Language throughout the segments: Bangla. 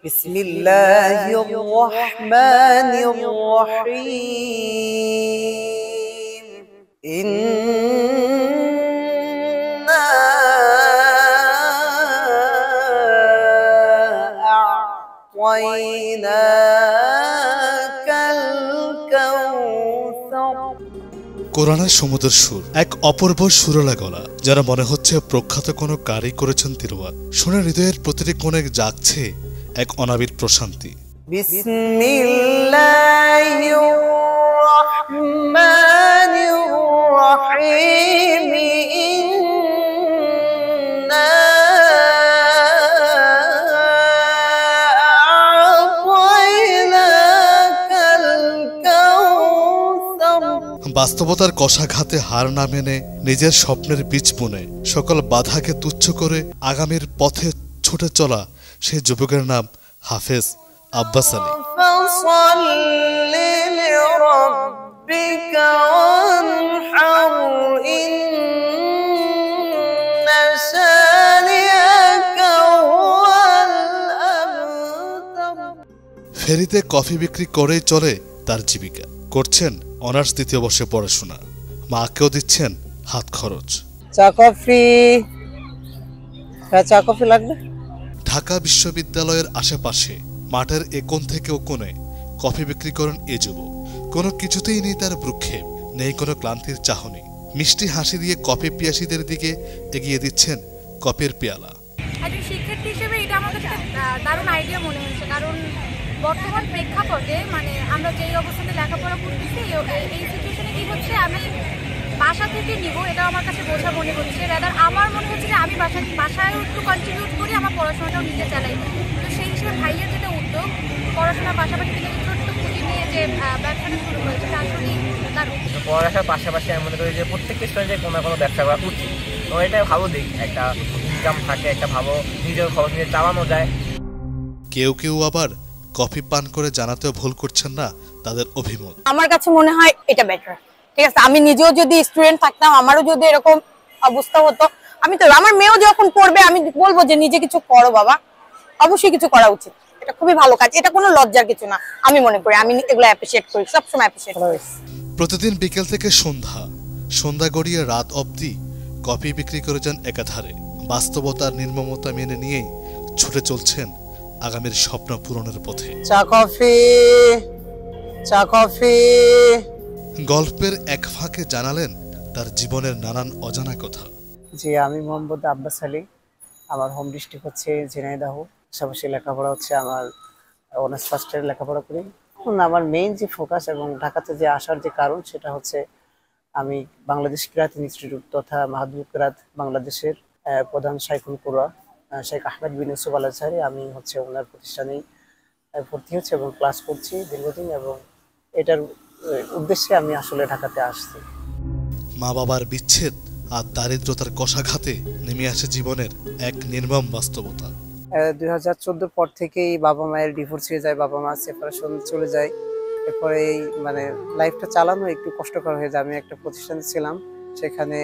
بسم الله الرحمن الرحيم إنا أعطيناك الكوثر কোরআনের সমুদ্রের সুর, এক অপূর্ব সুরলা গলা, যারা মনে হচ্ছে প্রখ্যাত কোনো কারি করেছেন তিরওয়াত। শুনে হৃদয়ের প্রতিটি কোণে জাগছে এক অনাবিল প্রশান্তি। বিসমিল্লাহির রহমানির রহিম ইন্না আ'তাইনাকাল কাউসার। বাস্তবতার কষাঘাতে হার না মেনে নিজের স্বপ্নের বীজ বুনে সকল বাধাকে তুচ্ছ করে আগামীর পথে ছুটে চলা সেই যুবকের নাম হাফেজ আব্বাস আলী। ফসল্লি লিরাব্বিকা ওয়ানহার ইন্না শানিআকা হুয়াল আবতার। ফেরিতে কফি বিক্রি করেই চলে তার জীবিকা। করছেন অনার্স দ্বিতীয় বর্ষে পড়াশোনা, মাকেও দিচ্ছেন হাত খরচ। চা কফি, চা কফি লাগবে? ঢাকা বিশ্ববিদ্যালয়ের আশেপাশে মাঠের এ কোণ থেকে ও কোণে কফি বিক্রি করেন এ যুবক। কোনো কিছুতেই নেই তার ভ্রুক্ষেপ, নেই কোনো ক্লান্তির চাহনি। মিষ্টি হাসি দিয়ে কফি পিয়াসীদের দিকে এগিয়ে দিচ্ছেন কফির পেয়ালা। একজন শিক্ষার্থী হিসেবে এটা আমার কাছে দারুণ আইডিয়া মনে হয়েছে, কারণ বর্তমান প্রেক্ষাপটে আমরা যেই অবস্থাতে লেখাপড়া করতেছি, এই সিচুয়েশনে কি হচ্ছে, আমি বাসা থেকে নিব এটাও আমার কাছে বোঝা মনে হচ্ছে। রাদার আমার মনে হচ্ছে যে আমি বাসায় একটু কন্টিনিউ করি, আমার পড়াশোনাটাও নিজে চালাই। তো সেই হিসেবে ভাইয়ের যেটা উদ্যোগ, পড়াশোনার পাশাপাশি থেকে ছোট্ট পুঁজি নিয়ে যে ব্যবসাটা শুরু হয়েছে, সেটা আসলেই দারুণ। পড়ালেখার পাশাপাশি আমি মনে করি যে প্রত্যেকটা স্টুডেন্টের কোনো না কোনো ব্যবসা করা উচিত। তো এটাই ভালো দিক, একটা ইনকাম থাকে, একটা ভালো নিজের খরচ নিয়ে চালানো যায়। কেউ কেউ আবার কফি পান করে জানাতেও ভুল করছেন না তাদের অভিমত। আমার কাছে মনে হয় এটা বেটার। ঠিক আছে, আমি নিজেও যদি স্টুডেন্ট থাকতাম, আমারও যদি এরকম অবস্থা হতো, আমি তো আমার মেয়েও যখন পড়বে আমি বলবো যে নিজে কিছু করো বাবা, অবশ্যই কিছু করা উচিত। এটা খুবই ভালো কাজ, এটা কোনো লজ্জার কিছু না। আমি মনে করি, আমি এগুলো অ্যাপ্রিশিয়েট করি, সবসময় অ্যাপ্রিশিয়েট করি। প্রতিদিন বিকেল থেকে সন্ধ্যা গড়িয়ে রাত অবধি কফি বিক্রি করে যান একাধারে। বাস্তবতার নির্মমতা মেনে নিয়েই ছুটে চলছেন আগামীর স্বপ্ন পূরণের পথে। চা কফি, চা কফি। গল্পের এক ফাঁকে জানালেন তার জীবনের নানান অজানা কথা। জি, আমি মোহাম্মদ আব্বাস আলী। আমার হোম ডিস্ট্রিক্ট হচ্ছে ঝিনাইদহ। পাশাপাশি লেখাপড়া হচ্ছে আমার অনার্স ফার্স্ট ইয়ার লেখাপড়া করি। এখন আমার মেইন যে ফোকাস এবং ঢাকাতে যে আসার যে কারণ, সেটা হচ্ছে আমি বাংলাদেশ কিরাত ইনস্টিটিউট তথা মাহাদুল কিরাত বাংলাদেশের প্রধান শাইখুল কুরআ শেখ আহমেদ বিন ইউসুফ আল আজহারি, আমি হচ্ছে ওনার প্রতিষ্ঠানেই ভর্তি হচ্ছে এবং ক্লাস করছি দীর্ঘদিন, এবং এটার উদ্দেশ্যে আমি আসলে ঢাকাতে আসছি। মা বাবার বিচ্ছেদ আর দারিদ্রতার কষাঘাতে নেমে আসে জীবনের এক নির্মম বাস্তবতা। 2014 পর থেকেই বাবা মায়ের ডিভোর্স হয়ে যায়, বাবা মা সেপারেশন চলে যায়। এরপরে এই লাইফটা চালানো একটু কষ্টকর হয়ে যায়। আমি একটা প্রতিষ্ঠানে ছিলাম, সেখানে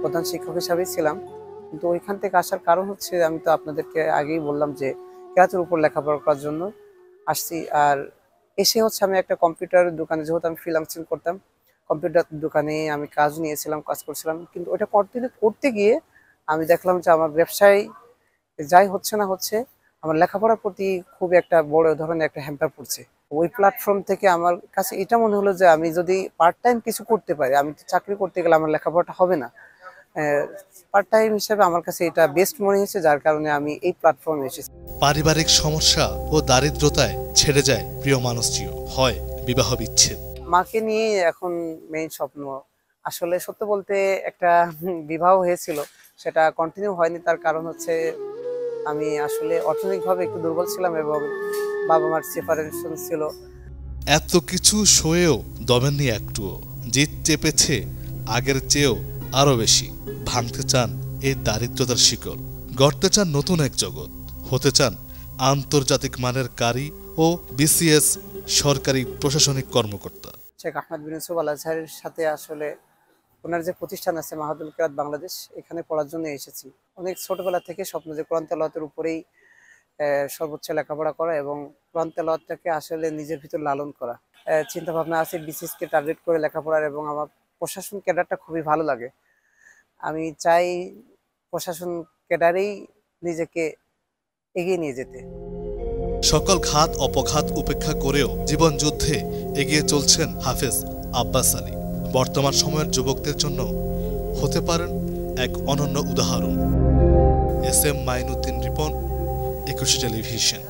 প্রধান শিক্ষক হিসাবেই ছিলাম। কিন্তু ওইখান থেকে আসার কারণ হচ্ছে, আমি তো আপনাদেরকে আগেই বললাম যে কেরাতের উপর লেখাপড়া করার জন্য আসছি। আর এসে হচ্ছে আমি একটা কম্পিউটার দোকানে, যেহেতু আমি ফ্রিল্যান্সিং করতাম, কম্পিউটার দোকানে আমি কাজ নিয়েছিলাম, কাজ করছিলাম। কিন্তু ওটা কন্টিনিউ করতে গিয়ে আমি দেখলাম যে আমার ব্যবসায় যাই হচ্ছে না হচ্ছে, আমার লেখাপড়ার প্রতি খুব একটা বড় ধরনের একটা হ্যাম্পার পড়ছে। ওই প্ল্যাটফর্ম থেকে আমার কাছে এটা মনে হলো যে আমি যদি পার্ট টাইম কিছু করতে পারি, আমি চাকরি করতে গেলে আমার লেখাপড়াটা হবে না, পার্ট টাইম হিসেবে আমার কাছে এটা বেস্ট মনে হয়েছে, যার কারণে আমি এই প্ল্যাটফর্মে এসেছি। পারিবারিক সমস্যা ও দারিদ্রতায় ছেড়ে যায় প্রিয় মানুষটিও, হয় বিবাহ বিচ্ছেদ। মাকে নিয়ে এখন মেইন স্বপ্ন। আসলে সত্য বলতে একটা বিবাহ হয়েছিল, সেটা কন্টিনিউ হয়নি। তার কারণ হচ্ছে আমি আসলে অর্থনৈতিকভাবে একটু দুর্বল ছিলাম এবং বাবা মার সেপারেশন ছিল। এত কিছু সয়েও দমেননি একটুও, জিত চেপেছে আগের চেয়েও আরো বেশি। ভাঙতে চান এই দারিদ্রতার শিকল, গড়তে চান নতুন এক জগৎ, হতে চান আন্তর্জাতিক মানের কারি ও বিসিএস সরকারি প্রশাসনিক কর্মকর্তা। শেখ আহমেদ বিন ইউসুফ আল আজহারের সাথে আসলে ওনার যে প্রতিষ্ঠান আছে মাহাদুল কিরাত বাংলাদেশ, এখানে পড়ার জন্য এসেছি। অনেক ছোটবেলা থেকে স্বপ্ন যে কোরআন তেলাওয়াতের উপরেই সর্বোচ্চ লেখাপড়া করা এবং কোরআন তেলাওয়াতটাকে আসলে নিজের ভিতর লালন করা। চিন্তা ভাবনা আছে বিসিএসকে টার্গেট করে লেখাপড়ার, এবং আমার প্রশাসন ক্যাডারটা খুবই ভালো লাগে। আমি চাই প্রশাসন ক্যাডারেই নিজেকে এগিয়ে নিয়ে যেতে। সকল ঘাত অপঘাত উপেক্ষা করেও জীবন যুদ্ধে এগিয়ে চলছেন হাফেজ আব্বাস আলী। বর্তমান সময়ের যুবকদের জন্য হতে পারেন এক অনন্য উদাহরণ। S M Mainuddin Ripon, 21 television.